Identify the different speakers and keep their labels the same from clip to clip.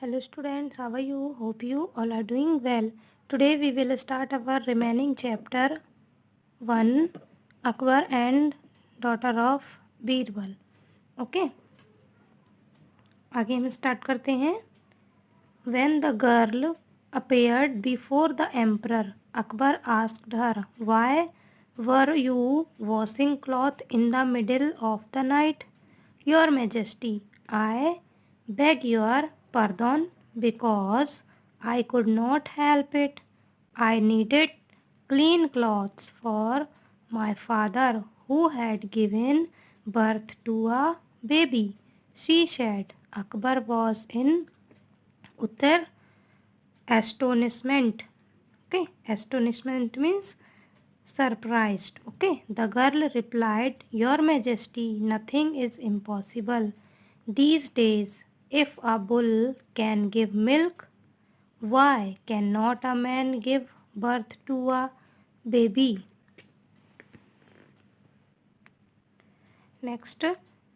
Speaker 1: Hello students, how are you? Hope you all are doing well. Today we will start our remaining chapter 1, Akbar and daughter of Birbal. Okay, आगे हम start करते हैं. When the girl appeared before the emperor, Akbar asked her, "Why were you washing cloth in the middle of the night? Your Majesty, I beg your pardon because I could not help it. I needed clean clothes for my father who had given birth to a baby," she said. Akbar was in utter astonishment. Okay, astonishment means surprised. Okay, the girl replied, "Your Majesty, nothing is impossible. These days, if a bull can give milk, why cannot a man give birth to a baby?" Next,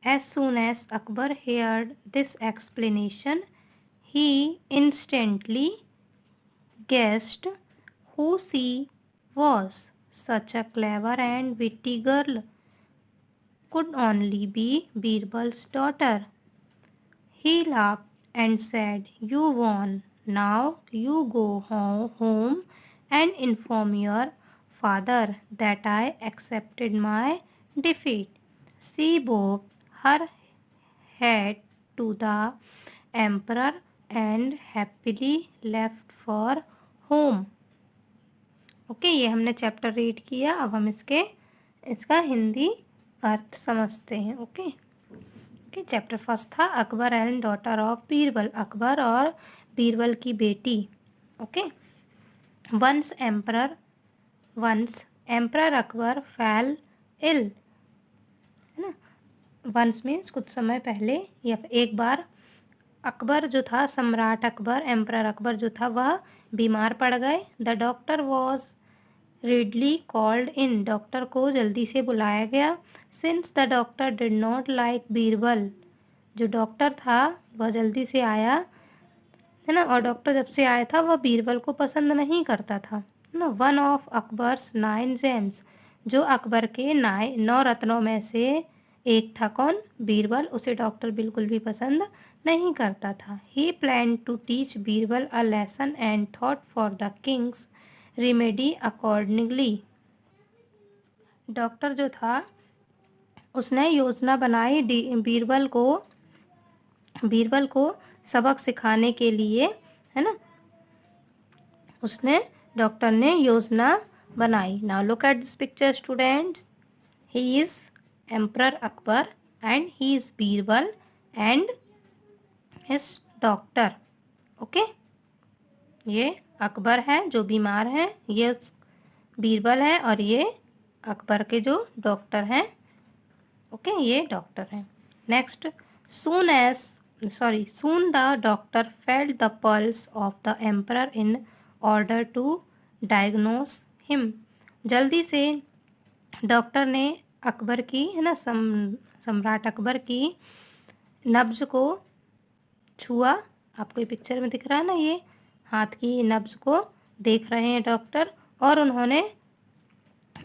Speaker 1: as soon as Akbar heard this explanation, he instantly guessed who she was. Such a clever and witty girl could only be Birbal's daughter. He laughed and said, "You won. Now you go home and inform your father that I accepted my defeat." She bowed her head to the emperor and happily left for home. Okay, ये हमने chapter read किया. अब हम इसका हिंदी अर्थ समझते हैं. Okay okay, chapter first था Akbar and daughter of Birbal, Akbar और बीरबल की बेटी. Okay, once emperor Akbar fell ill, है ना. वंस मीन्स कुछ समय पहले या एक बार. अकबर जो था, सम्राट अकबर, एम्परर अकबर जो था, वह बीमार पड़ गए. The doctor was readily called in, doctor को जल्दी से बुलाया गया. Since the doctor did not like Birbal, जो डॉक्टर था वह जल्दी से आया, है ना. और डॉक्टर जब से आया था वह बीरबल को पसंद नहीं करता था, है ना. वन ऑफ अकबर्स 9 जेम्स, जो अकबर के 9 रत्नों में से एक था. कौन? बीरबल. उसे डॉक्टर बिल्कुल भी पसंद नहीं करता था. He plan to teach Birbal a lesson and thought for the king's remedy accordingly. Doctor जो था उसने योजना बनाई बीरबल को सबक सिखाने के लिए, है ना. डॉक्टर ने योजना बनाई. Now look at this picture students. He is emperor Akbar and he is Birbal and his doctor. Okay, ये अकबर है जो बीमार है, ये बीरबल है, और ये अकबर के जो डॉक्टर हैं. ओके, ये डॉक्टर हैं. Next, soon the doctor felt the pulse of the emperor in order to diagnose him. जल्दी से डॉक्टर ने अकबर की, है ना, सम्राट अकबर की नब्ज को छुआ. आपको ये पिक्चर में दिख रहा है ना, ये हाथ की नब्ज को देख रहे हैं डॉक्टर, और उन्होंने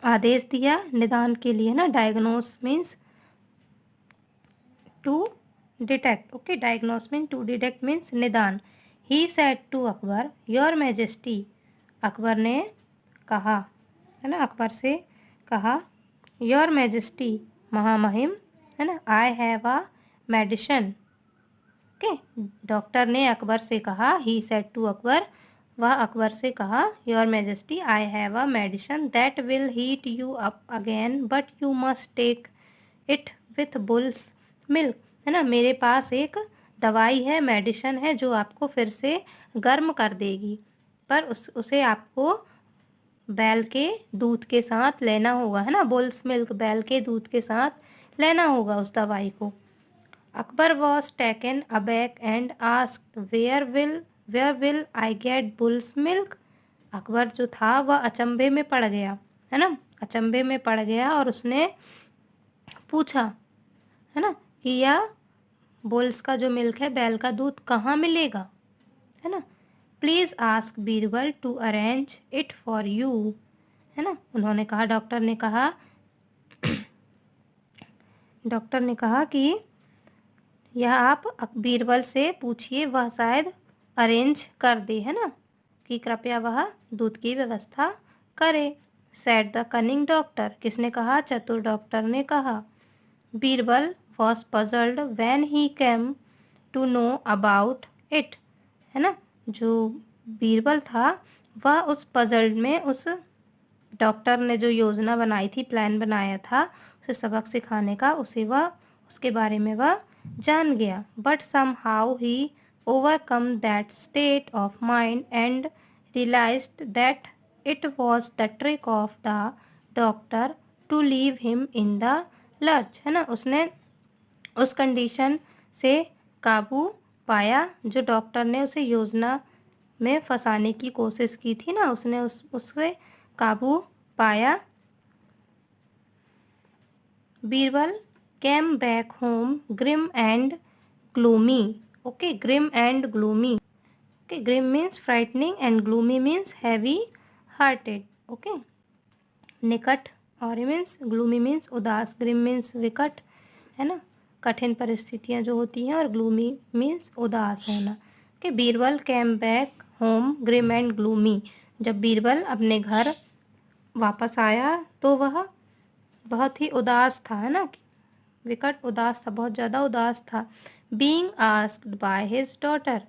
Speaker 1: आदेश दिया निदान के लिए, ना. Diagnose means to detect. Okay, diagnose mean to detect means निदान. He said to Akbar, your majesty, Akbar ने कहा, है ना, अकबर से कहा, योर मैजेस्टी, महामहिम, है ना, आई have a medicine. Okay, doctor ने अकबर से कहा, ही सेड टू अकबर, वह अकबर से कहा, your majesty, I have a medicine that will heat you up again but you must take it with bull's milk, है ना. मेरे पास एक दवाई है, मेडिसिन है, जो आपको फिर से गर्म कर देगी, पर उसे आपको बैल के दूध के साथ लेना होगा, है ना. बुल्स मिल्क, बैल के दूध के साथ लेना होगा उस दवाई को. Akbar was taken aback and asked, where will I get bull's milk. Akbar जो था वह अचंभे में पड़ गया, है ना, अचंभे में पड़ गया, और उसने पूछा, है ना, कि यह बुल्स का जो मिल्क है, बैल का दूध, कहाँ मिलेगा. है ना। Please ask Birbal to arrange it for you, है ना। उन्होंने कहा, डॉक्टर ने कहा कि यह आप बीरबल से पूछिए, वह शायद अरेंज कर दे, है ना, कि कृपया वह दूध की व्यवस्था करे। सेड द कनिंग डॉक्टर, किसने कहा, चतुर डॉक्टर ने कहा। Birbal was puzzled when he came to know about it, है ना। जो बीरबल था वह उस पजल्ड में, उस डॉक्टर ने जो योजना बनाई थी, प्लान बनाया था उसे सबक सिखाने का, उसके बारे में वह जान गया। But somehow he overcome that state of mind and realised that it was the trick of the doctor to leave him in the lurch, है ना। उसने उस कंडीशन से काबू पाया जो डॉक्टर ने उसे योजना में फंसाने की कोशिश की थी ना, उसने उससे काबू पाया। Birbal came back home grim and gloomy. Okay, grim and gloomy. Okay, grim means frightening and gloomy means heavy hearted. Okay, निकट और मीन्स, ग्लूमी मीन्स उदास, ग्रिम मीन्स विकट, है ना, कठिन परिस्थितियां जो होती हैं, और ग्लूमी मीन्स उदास होना। Okay, Birbal came back home grim and gloomy. जब बीरबल अपने घर वापस आया तो वह बहुत ही उदास था, है ना, विकट उदास था, बहुत ज़्यादा उदास था। Being asked by his daughter,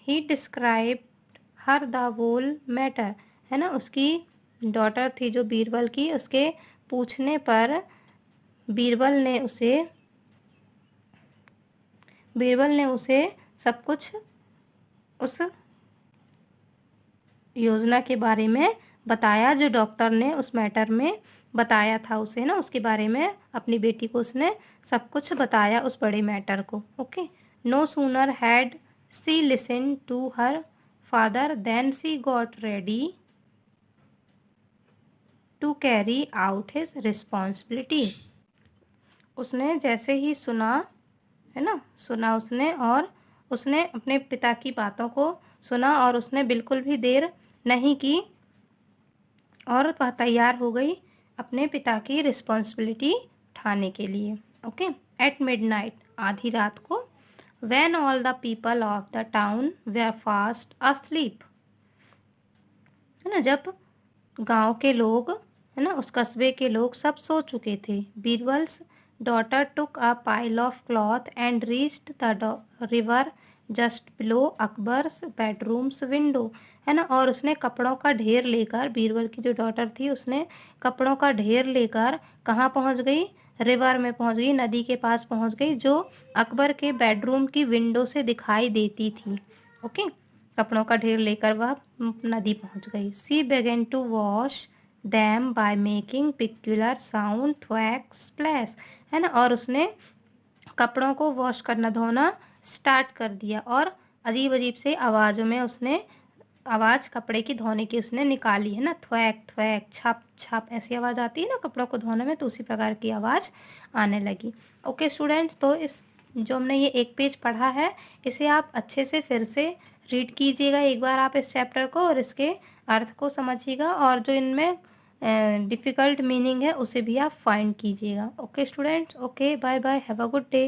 Speaker 1: he described her the whole matter, है ना। उसकी डॉटर थी जो बीरबल की, उसके पूछने पर बीरबल ने उसे सब कुछ उस योजना के बारे में बताया जो डॉक्टर ने उस मैटर में बताया था उसे, ना, उसके बारे में अपनी बेटी को उसने सब कुछ बताया, उस बड़े मैटर को। Okay, no sooner had she listen to her father then she got ready to carry out his responsibility. उसने जैसे ही सुना, है ना, सुना उसने, और उसने अपने पिता की बातों को सुना, और उसने बिल्कुल भी देर नहीं की, और वह तैयार हो गई अपने पिता की रिस्पॉन्सिबिलिटी उठाने के लिए। ओके, एट मिडनाइट, आधी रात को, when all the people of the town were fast asleep, है ना, जब गांव के लोग, है ना, उस कस्बे के लोग सब सो चुके थे। Birbal's daughter took a pile of cloth and reached the river just below Akbar's bedrooms window, है ना, और उसने कपड़ों का ढेर लेकर, बीरबल की जो डॉटर थी उसने कपड़ों का ढेर लेकर कहाँ पहुँच गई, रिवर में पहुँच गई, नदी के पास पहुँच गई, जो अकबर के बेडरूम की विंडो से दिखाई देती थी। ओके, कपड़ों का ढेर लेकर वह नदी पहुँच गई। She began to wash them by making peculiar sound thwack splash, है ना, और उसने कपड़ों को वॉश करना, धोना स्टार्ट कर दिया, और अजीब अजीब से आवाज़ों में उसने आवाज़ कपड़े की धोने की उसने निकाली, है ना, थ्वैक थ्वैक, छप छप, ऐसी आवाज़ आती है ना कपड़ों को धोने में, तो उसी प्रकार की आवाज़ आने लगी। ओके स्टूडेंट्स, तो इस जो हमने ये एक पेज पढ़ा है, इसे आप अच्छे से फिर से रीड कीजिएगा एक बार आप इस चैप्टर को, और इसके अर्थ को समझिएगा, और जो इनमें डिफ़िकल्ट मीनिंग है उसे भी आप फाइंड कीजिएगा। Okay students, okay, bye bye, have a good day.